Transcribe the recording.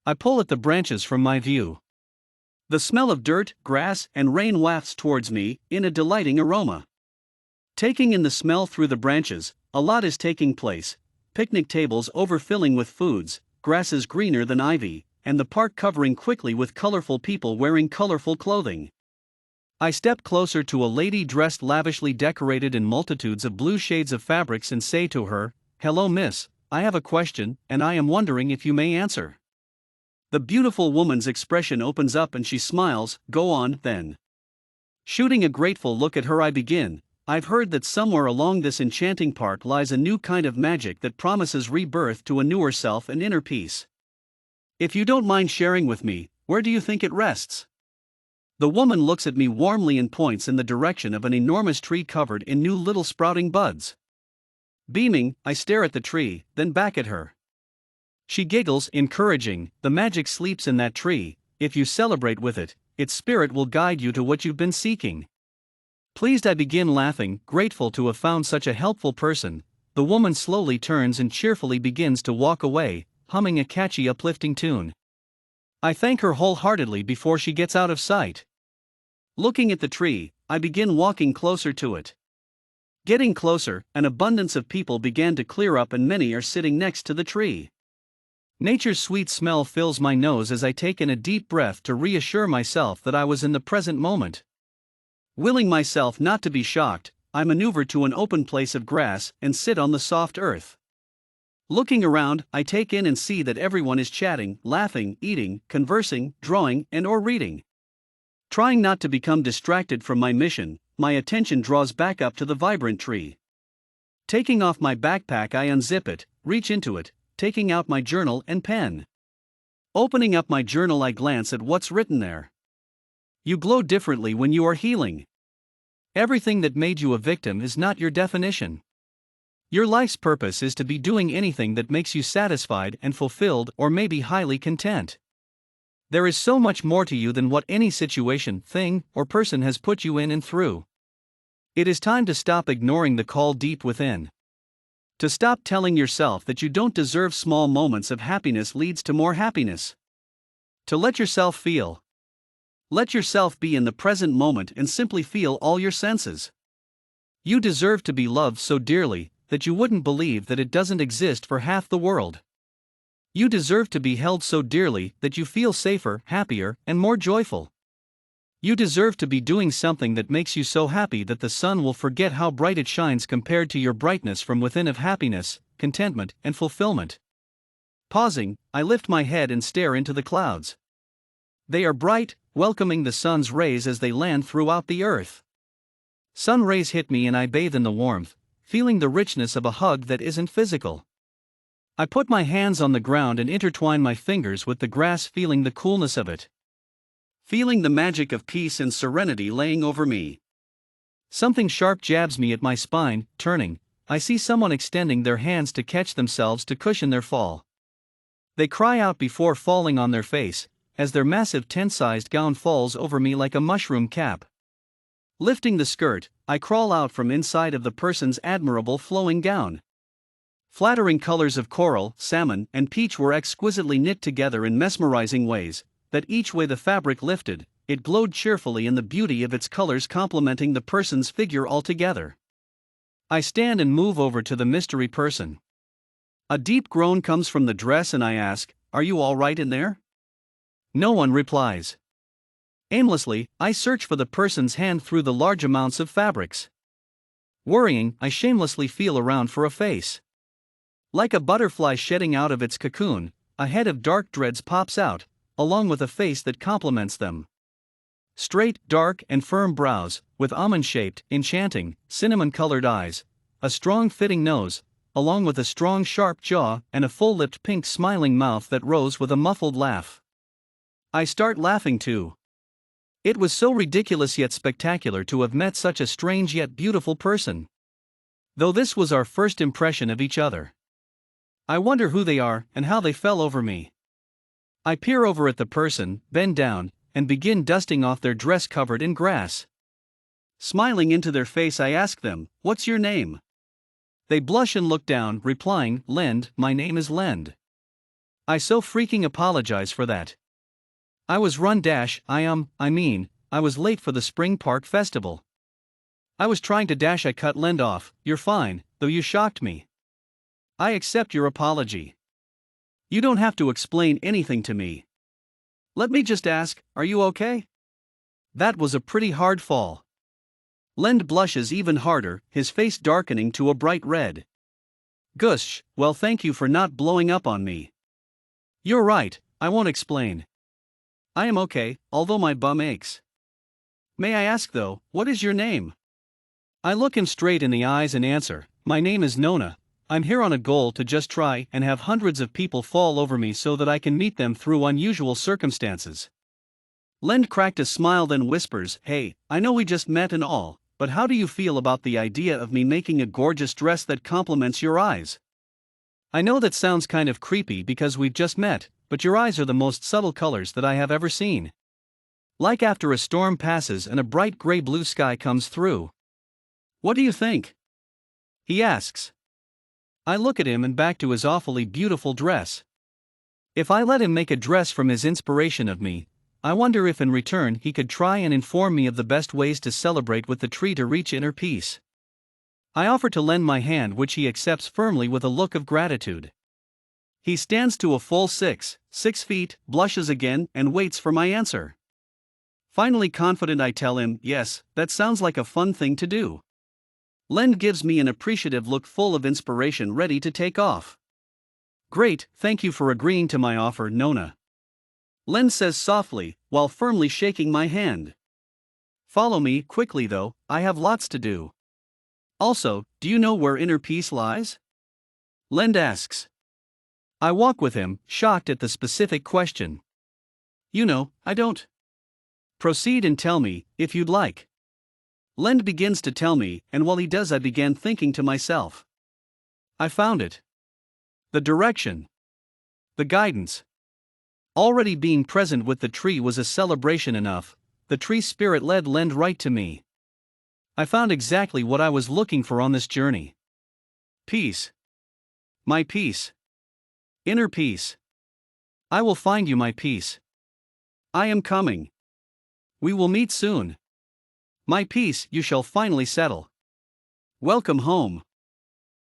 I pull at the branches from my view. The smell of dirt, grass, and rain wafts towards me in a delighting aroma. Taking in the smell through the branches, a lot is taking place: picnic tables overfilling with foods, grasses greener than ivy, and the park covering quickly with colorful people wearing colorful clothing. I step closer to a lady dressed lavishly decorated in multitudes of blue shades of fabrics and say to her, "Hello, miss, I have a question, and I am wondering if you may answer." The beautiful woman's expression opens up and she smiles. "Go on, then." Shooting a grateful look at her, I begin. "I've heard that somewhere along this enchanting park lies a new kind of magic that promises rebirth to a newer self and inner peace. If you don't mind sharing with me, where do you think it rests?" The woman looks at me warmly and points in the direction of an enormous tree covered in new little sprouting buds. Beaming, I stare at the tree, then back at her. She giggles, encouraging. "The magic sleeps in that tree. If you celebrate with it, its spirit will guide you to what you've been seeking." Pleased, I begin laughing, grateful to have found such a helpful person. The woman slowly turns and cheerfully begins to walk away, humming a catchy, uplifting tune. I thank her wholeheartedly before she gets out of sight. Looking at the tree, I begin walking closer to it. Getting closer, an abundance of people began to clear up and many are sitting next to the tree. Nature's sweet smell fills my nose as I take in a deep breath to reassure myself that I was in the present moment. Willing myself not to be shocked, I maneuver to an open place of grass and sit on the soft earth. Looking around, I take in and see that everyone is chatting, laughing, eating, conversing, drawing, and/or reading. Trying not to become distracted from my mission, my attention draws back up to the vibrant tree. Taking off my backpack, I unzip it, reach into it, taking out my journal and pen. Opening up my journal, I glance at what's written there. "You glow differently when you are healing. Everything that made you a victim is not your definition. Your life's purpose is to be doing anything that makes you satisfied and fulfilled, or maybe highly content. There is so much more to you than what any situation, thing, or person has put you in and through. It is time to stop ignoring the call deep within. To stop telling yourself that you don't deserve small moments of happiness leads to more happiness. To let yourself feel. Let yourself be in the present moment and simply feel all your senses. You deserve to be loved so dearly that you wouldn't believe that it doesn't exist for half the world. You deserve to be held so dearly that you feel safer, happier, and more joyful. You deserve to be doing something that makes you so happy that the sun will forget how bright it shines compared to your brightness from within of happiness, contentment, and fulfillment. Pausing, I lift my head and stare into the clouds. They are bright, welcoming the sun's rays as they land throughout the earth. Sun rays hit me and I bathe in the warmth, feeling the richness of a hug that isn't physical. I put my hands on the ground and intertwine my fingers with the grass, feeling the coolness of it. Feeling the magic of peace and serenity laying over me. Something sharp jabs me at my spine. Turning, I see someone extending their hands to catch themselves to cushion their fall. They cry out before falling on their face, as their massive tent-sized gown falls over me like a mushroom cap. Lifting the skirt, I crawl out from inside of the person's admirable flowing gown. Flattering colors of coral, salmon, and peach were exquisitely knit together in mesmerizing ways, that each way the fabric lifted, it glowed cheerfully in the beauty of its colors, complementing the person's figure altogether. I stand and move over to the mystery person. A deep groan comes from the dress and I ask, "Are you all right in there?" No one replies. Aimlessly, I search for the person's hand through the large amounts of fabrics. Worrying, I shamelessly feel around for a face. Like a butterfly shedding out of its cocoon, a head of dark dreads pops out, along with a face that complements them. Straight, dark, and firm brows, with almond-shaped, enchanting, cinnamon-colored eyes, a strong fitting nose, along with a strong sharp jaw and a full-lipped pink smiling mouth that rose with a muffled laugh. I start laughing too. It was so ridiculous yet spectacular to have met such a strange yet beautiful person. Though this was our first impression of each other. I wonder who they are and how they fell over me. I peer over at the person, bend down, and begin dusting off their dress covered in grass. Smiling into their face, I ask them, "What's your name?" They blush and look down, replying, "Lend, my name is Lend." I so freaking apologize for that. I was I was late for the Spring Park Festival. I was trying to I cut Lend off. You're fine, though you shocked me. I accept your apology. You don't have to explain anything to me. Let me just ask, are you okay? That was a pretty hard fall. Lend blushes even harder, his face darkening to a bright red. Gush, well thank you for not blowing up on me. You're right, I won't explain. I am okay, although my bum aches. May I ask though, what is your name? I look him straight in the eyes and answer, my name is Nona. I'm here on a goal to just try and have hundreds of people fall over me so that I can meet them through unusual circumstances. Lend cracked a smile then whispers, hey, I know we just met and all, but how do you feel about the idea of me making a gorgeous dress that complements your eyes? I know that sounds kind of creepy because we've just met, but your eyes are the most subtle colors that I have ever seen. Like after a storm passes and a bright gray blue sky comes through. What do you think? He asks. I look at him and back to his awfully beautiful dress. If I let him make a dress from his inspiration of me, I wonder if in return he could try and inform me of the best ways to celebrate with the tree to reach inner peace. I offer to lend my hand, which he accepts firmly with a look of gratitude. He stands to a full 6 feet, blushes again, and waits for my answer. Finally confident, I tell him, yes, that sounds like a fun thing to do. Lend gives me an appreciative look full of inspiration, ready to take off. Great, thank you for agreeing to my offer, Nona. Lend says softly, while firmly shaking my hand. Follow me, quickly though, I have lots to do. Also, do you know where inner peace lies? Lend asks. I walk with him, shocked at the specific question. You know, I don't. Proceed and tell me, if you'd like. Lend begins to tell me, and while he does I began thinking to myself. I found it. The direction. The guidance. Already being present with the tree was a celebration enough. The tree spirit led Lend right to me. I found exactly what I was looking for on this journey. Peace. My peace. Inner peace. I will find you my peace. I am coming. We will meet soon. My peace you shall finally settle. Welcome home.